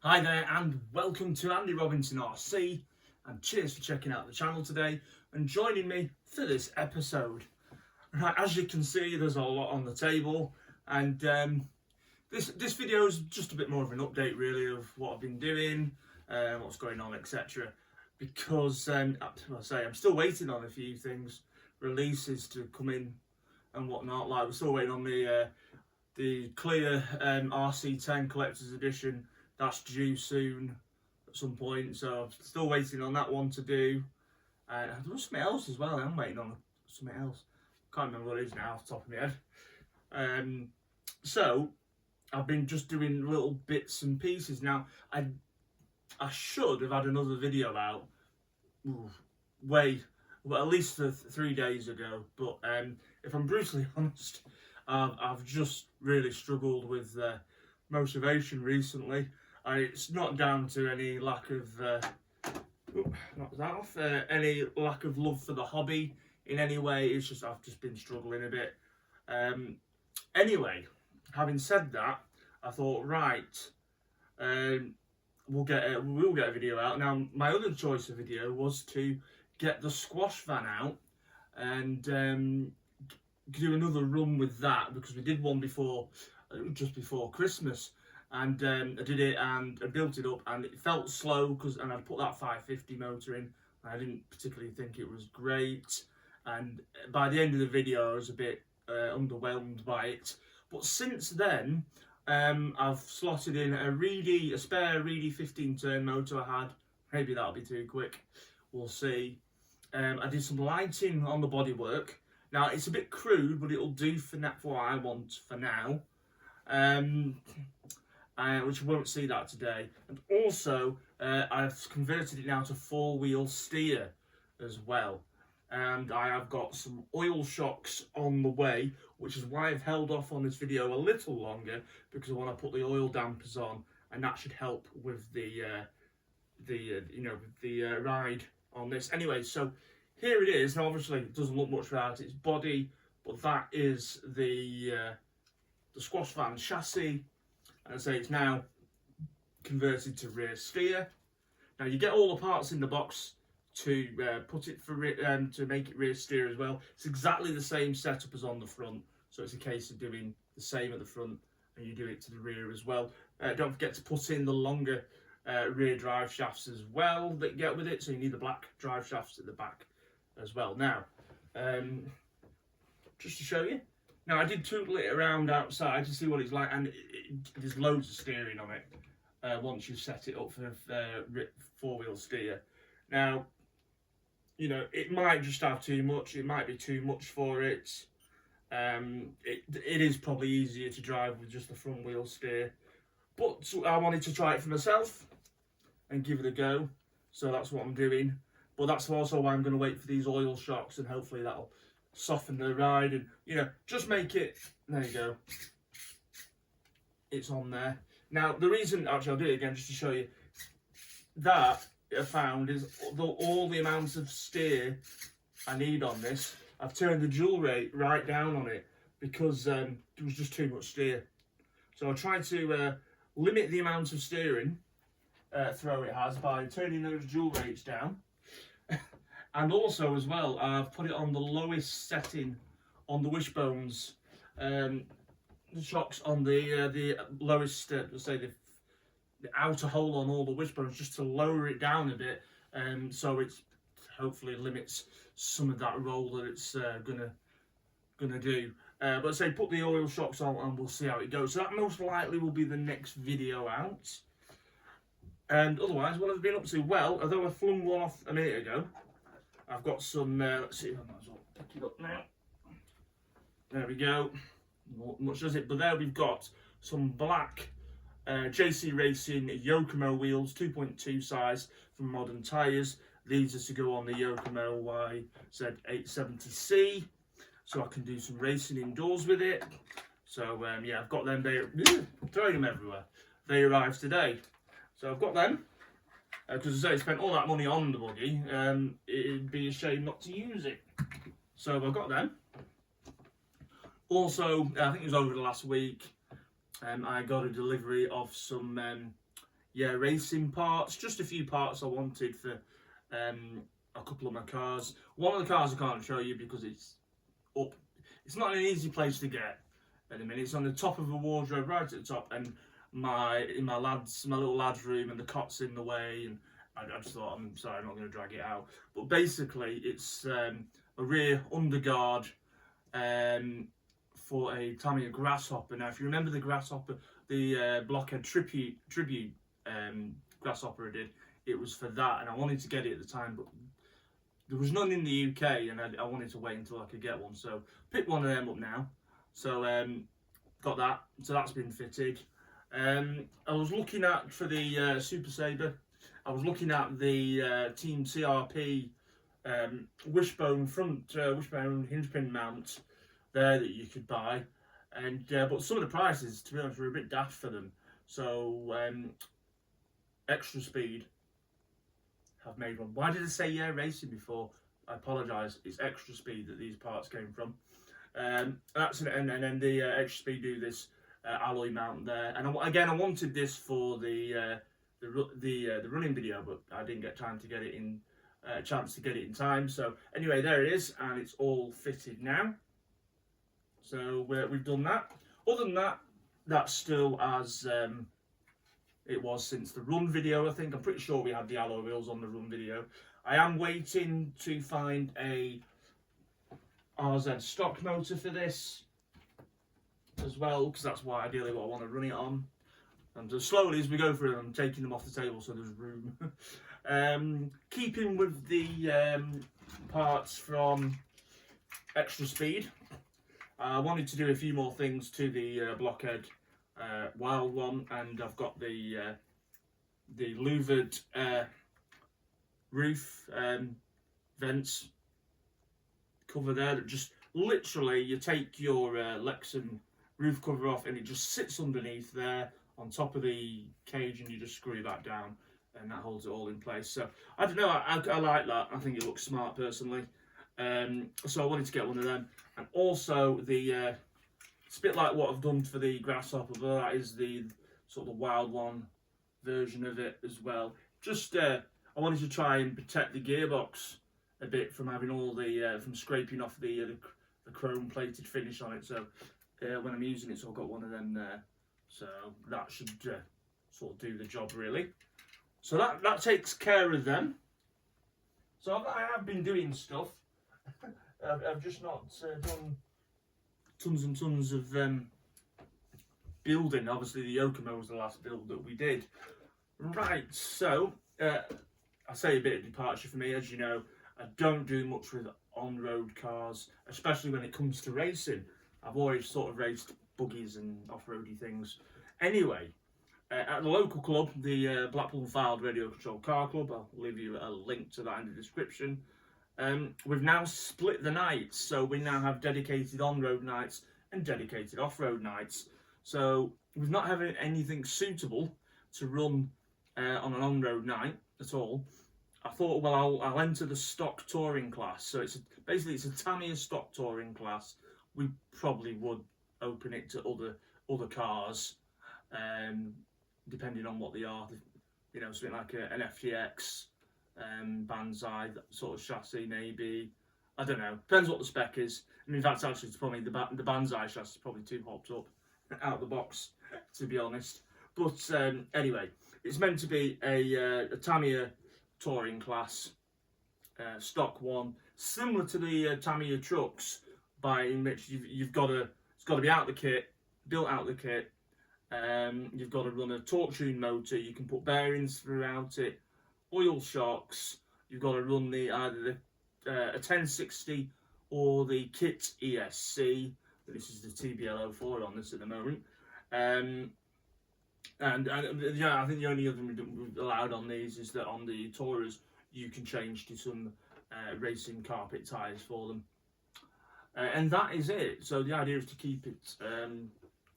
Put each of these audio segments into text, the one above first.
Hi there and welcome to Andy Robinson RC, and cheers for checking out the channel today and joining me for this episode. Right, as you can see, there's a lot on the table, and this video is just a bit more of an update really of what I've been doing, what's going on, etc. Because I'm still waiting on a few things, releases to come in and whatnot. Like, we're still waiting on the clear RC10 collector's edition. That's due soon at some point, so I'm still waiting on that one to do. And there was something else as well. I'm waiting on something else. Can't remember what it is now off the top of my head. So I've been just doing little bits and pieces. Now I should have had another video out at least 3 days ago. But if I'm brutally honest, I've just really struggled with motivation recently. It's not down to any lack of any lack of love for the hobby in any way. It's just I've just been struggling a bit. Anyway, having said that, I thought, right, we'll get a video out. Now, my other choice of video was to get the squash van out and do another run with that, because we did one before, just before Christmas. And I did it and I built it up, and it felt slow and I put that 550 motor in. I didn't particularly think it was great, and by the end of the video I was a bit underwhelmed by it. But since then I've slotted in a spare Reedy 15 turn motor I had. Maybe that'll be too quick, we'll see. I did some lighting on the bodywork. Now it's a bit crude, but it'll do for what I want for now. Which you won't see that today. And also, I've converted it now to 4-wheel steer as well. And I have got some oil shocks on the way, which is why I've held off on this video a little longer, because I want to put the oil dampers on, and that should help with the ride on this. Anyway, so here it is. Now, obviously, it doesn't look much without its body, but that is the squash van chassis. And I say it's now converted to rear steer. Now you get all the parts in the box to put it to make it rear steer as well. It's exactly the same setup as on the front, so it's a case of doing the same at the front and you do it to the rear as well. Don't forget to put in the longer rear drive shafts as well that get with it, so you need the black drive shafts at the back as well. Now, just to show you. Now, I did tootle it around outside to see what it's like, and there's loads of steering on it once you've set it up for 4-wheel steer. Now, you know, it might just have too much, it might be too much for it. It is probably easier to drive with just the front wheel steer, but I wanted to try it for myself and give it a go, so that's what I'm doing. But that's also why I'm going to wait for these oil shocks, and hopefully that'll soften the ride and, you know, just make it. There you go, it's on there. Now the reason, actually I'll do it again just to show you, that I found is all the amounts of steer I need on this, I've turned the dual rate right down on it because there was just too much steer. So I tried to limit the amount of steering throw it has by turning those dual rates down. And also as well, I've put it on the lowest setting on the wishbones, the shocks on the lowest, let's say the outer hole on all the wishbones, just to lower it down a bit, so it hopefully limits some of that roll that it's gonna do. But say put the oil shocks on and we'll see how it goes. So that most likely will be the next video out. And otherwise, what have I been up to? Well, although I flung one off a minute ago, I've got some, let's see if I might as well pick it up now. There we go. Not much does it, but there we've got some black JC Racing Yokomo wheels, 2.2 size from Modern Tyres. These are to go on the Yokomo YZ870C, so I can do some racing indoors with it. So yeah, I've got them. They're throwing them everywhere. They arrived today, so I've got them. Because I spent all that money on the buggy, it'd be a shame not to use it. So I've got them. Also, I think it was over the last week, I got a delivery of some yeah, racing parts. Just a few parts I wanted for a couple of my cars. One of the cars I can't show you because it's up. It's not an easy place to get at the minute. It's on the top of a wardrobe, right at the top, and my little lad's room, and the cot's in the way, and I just thought, I'm sorry, I'm not going to drag it out. But basically, it's a rear underguard for a Tamiya Grasshopper. Now, if you remember the Grasshopper, the Blockhead tribute Grasshopper I did, it was for that, and I wanted to get it at the time, but there was none in the UK, and I wanted to wait until I could get one. So picked one of them up now. So got that. So that's been fitted. I was looking at, for the Super Sabre, I was looking at the Team CRP wishbone hinge pin mount there that you could buy, and but some of the prices, to be honest, were a bit daft for them. So Extra Speed have made one. Why did I say racing before? I apologise. It's Extra Speed that these parts came from. That's and then the Extra Speed do this alloy mount there. And again, I wanted this for the running video, but I didn't get time to get it in. Chance to get it in time. So anyway, there it is, and it's all fitted now. So we've done that. Other than that, that's still as it was since the run video. I think I'm pretty sure we had the alloy wheels on the run video. I am waiting to find a RZ stock motor for this as well, because that's why ideally what I want to run it on. And so slowly as we go through them, I'm taking them off the table so there's room. Keeping with the parts from Extra Speed, I wanted to do a few more things to the Blockhead Wild one, and I've got the louvered roof vents cover there that just literally, you take your Lexan roof cover off and it just sits underneath there on top of the cage, and you just screw that down and that holds it all in place. So I don't know, I like that. I think it looks smart personally. So I wanted to get one of them, and also the it's a bit like what I've done for the Grasshopper, but that is the sort of Wild One version of it as well. Just I wanted to try and protect the gearbox a bit from having all the from scraping off the chrome plated finish on it. So when I'm using it, so I've got one of them there. So that should sort of do the job really. So that takes care of them. So I have been doing stuff. I've just not done tons and tons of building. Obviously the Yokomo was the last build that we did. Right, so I say a bit of departure for me. As you know, I don't do much with on-road cars, especially when it comes to racing. I've always sort of raced buggies and off-roady things. Anyway, at the local club, the Blackpool Filed Radio Control Car Club, I'll leave you a link to that in the description. We've now split the nights, so we now have dedicated on-road nights and dedicated off-road nights. So we've not having anything suitable to run on an on-road night at all. I thought, well, I'll enter the stock touring class. So basically it's a Tamiya stock touring class. We probably would open it to other cars, depending on what they are. You know, something like an FTX, Banzai, that sort of chassis maybe. I don't know. Depends what the spec is. I mean, in fact, actually, it's probably the Banzai chassis is probably too hopped up out of the box, to be honest. But anyway, it's meant to be a Tamiya touring class, stock one, similar to the Tamiya trucks, in which it's got to be out the kit, built out the kit. You've got to run a torque tune motor. You can put bearings throughout it, oil shocks. You've got to run either a 1060 or the kit ESC. This is the TBL04 on this at the moment. And yeah, I think the only other thing we've allowed on these is that on the Taurus you can change to some racing carpet tyres for them. And that is it. So the idea is to keep it,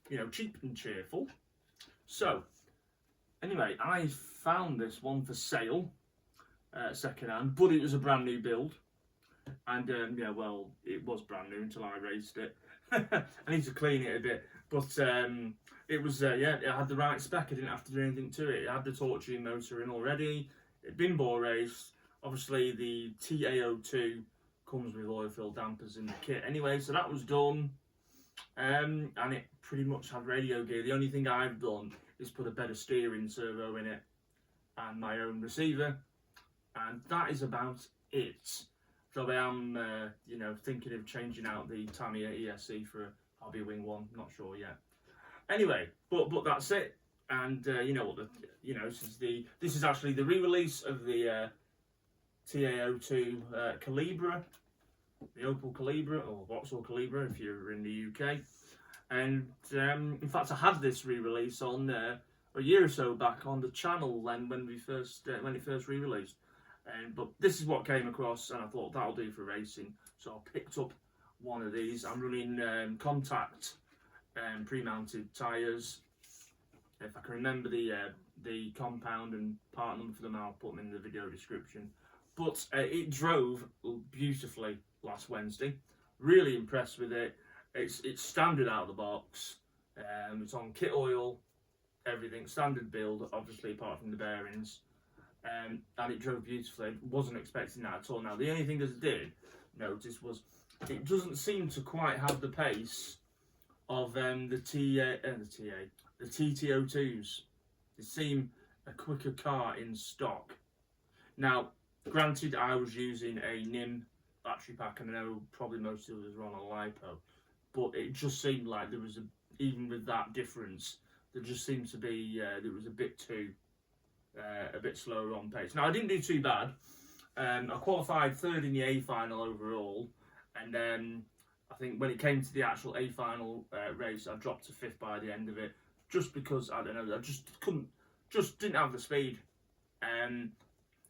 you know, cheap and cheerful. So anyway, I found this one for sale, second hand, but it was a brand new build. And yeah, well, it was brand new until I raced it. I need to clean it a bit. But it was, yeah, it had the right spec. I didn't have to do anything to it. It had the torturing motor in already. It'd been bore raced. Obviously, the TAO2 comes with oil-filled dampers in the kit anyway, so that was done. And it pretty much had radio gear. The only thing I've done is put a better steering servo in it and my own receiver, and that is about it. So I am, you know, thinking of changing out the Tamiya ESC for a Hobby Wing one. Not sure yet. Anyway, but that's it. And you know what this is actually the re-release of the TAO2 Calibra, the Opel Calibra or Vauxhall Calibra if you're in the UK. And in fact, I had this re-release on a year or so back on the channel when it first re-released. But this is what came across, and I thought that'll do for racing. So I picked up one of these. I'm running contact pre-mounted tyres. If I can remember the compound and part number for them, I'll put them in the video description. But it drove beautifully last Wednesday. Really impressed with it. It's standard out of the box. It's on kit oil, everything standard build, obviously apart from the bearings. And it drove beautifully. Wasn't expecting that at all. Now the only thing that I did notice was it doesn't seem to quite have the pace of the TTO2s. They seem a quicker car in stock. Now, granted, I was using a NIM battery pack, and I know probably most of us are on a LiPo, but it just seemed like there was even with that difference, there just seemed to be there was a bit slower on pace. Now I didn't do too bad. I qualified third in the A final overall, and then I think when it came to the actual A final race, I dropped to 5th by the end of it, just because I don't know, I just didn't have the speed, and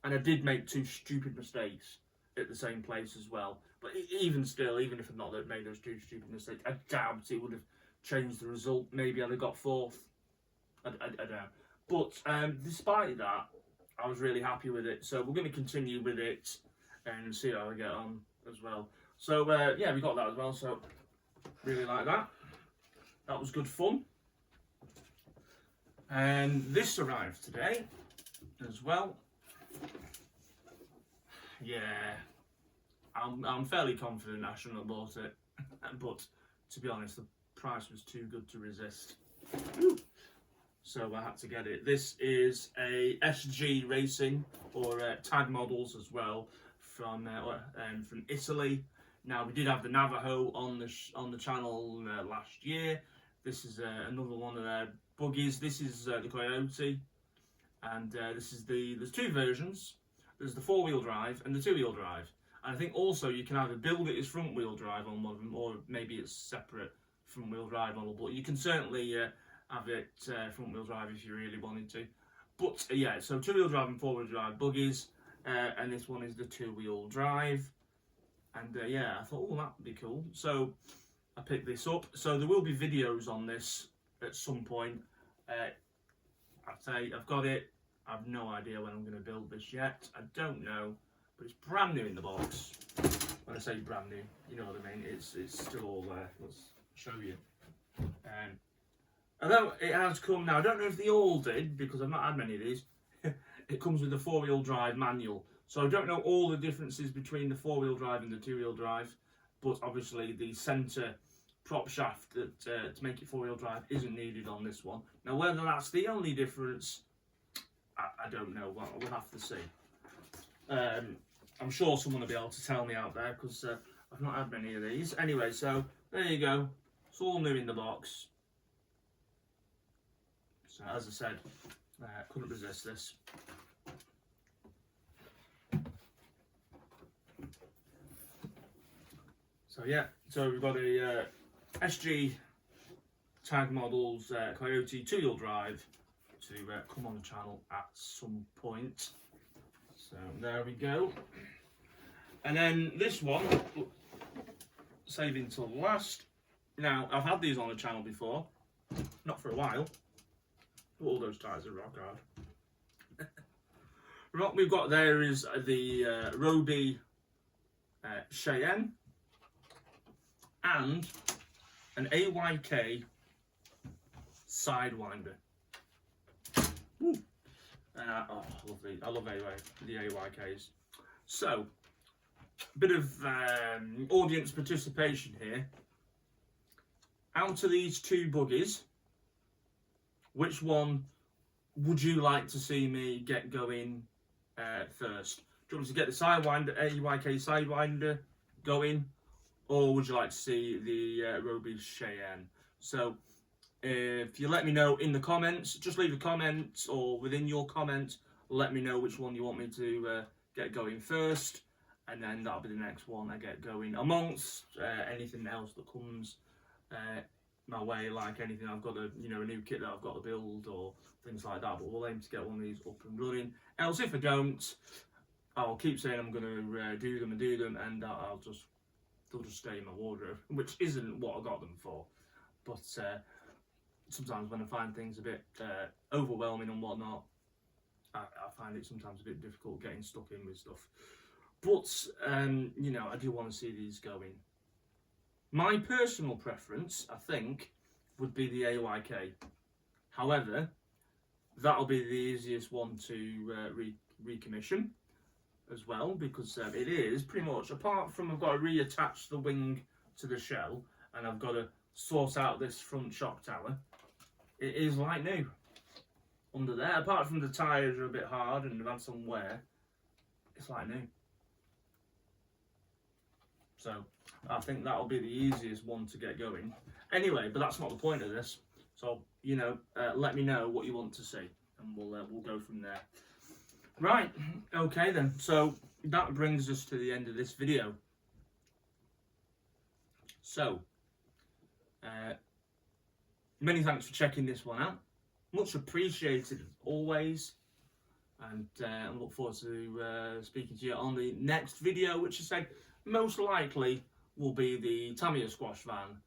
I did make 2 stupid mistakes at the same place as well. But even still, even if I'd not made those 2 stupid mistakes, I doubt it would have changed the result. Maybe I'd have got 4th. I don't know. But despite that, I was really happy with it. So we're going to continue with it and see how I get on as well. So yeah, we got that as well. So really like that. That was good fun. And this arrived today as well. Yeah, I'm fairly confident I shouldn't have bought it, but to be honest, the price was too good to resist. So I had to get it. This is a SG Racing, or Tag Models as well, from Italy. Now we did have the Navajo on the channel last year. This is another one of their buggies. This is the Coyote, and there's 2 versions. There's the 4-wheel drive and the 2-wheel drive. And I think also you can either build it as front-wheel drive on one of them, or maybe it's separate front-wheel drive model. But you can certainly have it front-wheel drive if you really wanted to. But yeah, so 2-wheel drive and 4-wheel drive buggies, and this one is the 2-wheel drive. And yeah, I thought, oh, that would be cool. So I picked this up. So there will be videos on this at some point. I'd say I've got it. I have no idea when I'm going to build this yet. I don't know, but it's brand new in the box. When I say brand new, you know what I mean. It's still all there. Let's show you. Although it has come now, I don't know if they all did, because I've not had many of these. It comes with a 4-wheel drive manual. So I don't know all the differences between the 4-wheel drive and the 2-wheel drive, but obviously the centre prop shaft that to make it 4-wheel drive isn't needed on this one. Now whether that's the only difference, I don't know. Well, we'll have to see. I'm sure someone will be able to tell me out there, because I've not had many of these. Anyway, so there you go. It's all new in the box. So as I said, couldn't resist this. So yeah, so we've got a SG Tag Models Coyote 2-wheel drive to come on the channel at some point. So there we go. And then this one, saving till last. Now, I've had these on the channel before, not for a while. All those tyres are rock hard. What we've got there is the Roby Cheyenne and an AYK Sidewinder. Oh, lovely. I love the AYKs. So, a bit of audience participation here. Out of these two buggies, which one would you like to see me get going first? Do you want me to get the Sidewinder, AYK Sidewinder going, or would you like to see the Roby Cheyenne? So, if you let me know in the comments, just leave a comment, or within your comment, let me know which one you want me to get going first, and then that'll be the next one I get going amongst anything else that comes my way, like anything I've got a new kit that I've got to build or things like that. But we'll aim to get one of these up and running. Else, if I don't, I'll keep saying I'm going to do them, and they'll just stay in my wardrobe, which isn't what I got them for. But sometimes when I find things a bit overwhelming and whatnot, I find it sometimes a bit difficult getting stuck in with stuff. But I do want to see these going. My personal preference, I think, would be the AYK. However, that'll be the easiest one to recommission as well, because it is pretty much, apart from I've got to reattach the wing to the shell and I've got to sort out this front shock tower, it is like new under there. Apart from the tyres are a bit hard and they've had some wear, it's like new. So I think that'll be the easiest one to get going. Anyway, but that's not the point of this. So let me know what you want to see, and we'll go from there. Right, okay then. So that brings us to the end of this video. So many thanks for checking this one out. Much appreciated as always. And I look forward to speaking to you on the next video, which I say most likely will be the Tamiya squash van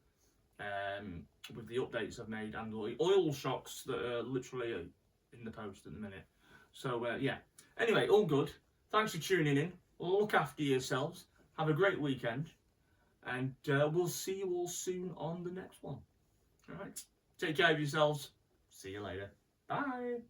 with the updates I've made and the oil shocks that are literally in the post at the minute. So yeah, anyway, all good. Thanks for tuning in. Look after yourselves. Have a great weekend, and we'll see you all soon on the next one. All right, take care of yourselves. See you later. Bye.